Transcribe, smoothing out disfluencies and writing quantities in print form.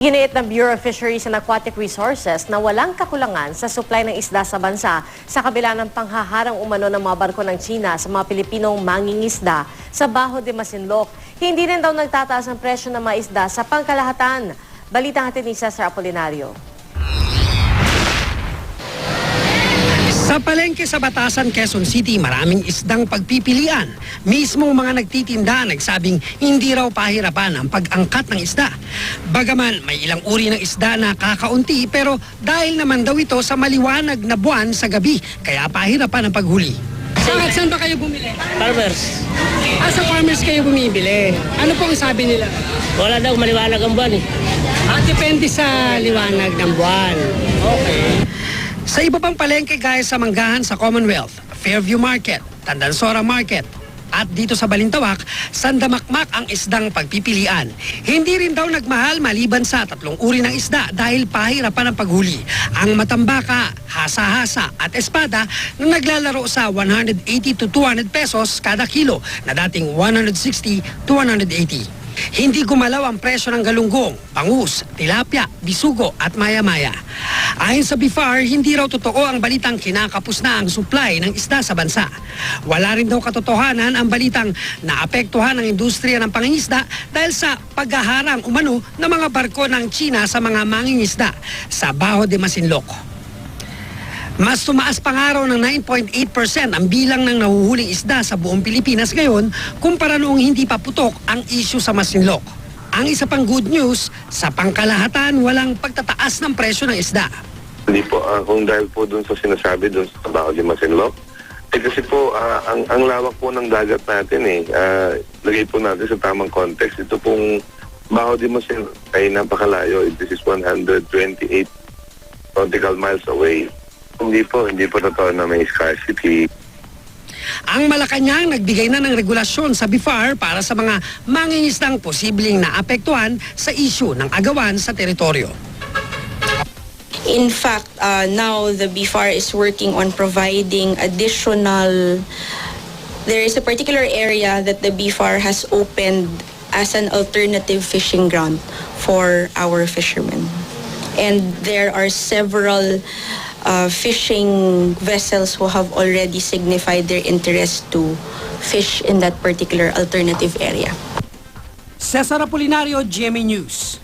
Giniit ng Bureau of Fisheries and Aquatic Resources na walang kakulangan sa supply ng isda sa bansa sa kabila ng panghaharang umano ng mga barko ng China sa mga Pilipinong mangingisda sa Bajo de Masinloc. Hindi rin daw nagtataas ang presyo ng mga isda sa pangkalahatan. Balitang hatid ni Cesar Apolinario. Sa palengke sa Batasan, Quezon City, maraming isdang pagpipilian. Mismo mga nagtitinda nagsabing hindi raw pahirapan ang pag-angkat ng isda. Bagaman may ilang uri ng isda na kakaunti pero dahil naman daw ito sa maliwanag na buwan sa gabi, kaya pahirapan ang paghuli. Saan ba kayo bumili? Farmers. Sa farmers kayo bumibili. Ano pong sabi nila? Wala daw maliwanag ang buwan eh. Depende sa liwanag ng buwan. Okay. Sa iba pang palengke gaya sa Manggahan sa Commonwealth, Fairview Market, Tandansora Market, at dito sa Balintawak, sandamakmak ang isdang pagpipilian. Hindi rin daw nagmahal maliban sa tatlong uri ng isda dahil pahirapan ang paghuli. Ang matambaka, hasa-hasa at espada na naglalaro sa 180 to 200 pesos kada kilo na dating 160 to 180. Hindi gumalaw ang presyo ng galunggong, bangus, tilapia, bisugo at maya-maya. Ayon sa BIFAR, hindi raw totoo ang balitang kinakapos na ang supply ng isda sa bansa. Wala rin daw katotohanan ang balitang naapektuhan ng industriya ng pangingisda dahil sa paghaharang umano ng mga barko ng China sa mga mangingisda sa Bajo de Masinloc. Mas tumaas pa nga raw ng 9.8% ang bilang ng nahuhuling isda sa buong Pilipinas ngayon kumpara noong hindi pa putok ang issue sa Masinloc. Ang isa pang good news, sa pangkalahatan walang pagtataas ng presyo ng isda. Hindi po, kung dahil po dun sa sinasabi dun sa Bajo de Masinloc, kasi po ang lawak po ng dagat natin lagay po natin sa tamang context. Ito pong Bajo de Masinloc ay napakalayo. This is 128 nautical miles away. Hindi po totoo na may scarcity. Ang Malacanang nagbigay na ng regulasyon sa BIFAR para sa mga mangingisdang posibleng naapektuhan sa issue ng agawan sa teritoryo. In fact, now the BIFAR is working on providing additional. There is a particular area that the BIFAR has opened as an alternative fishing ground for our fishermen. And there are several fishing vessels who have already signified their interest to fish in that particular alternative area. Cesar Apolinario, GMA News.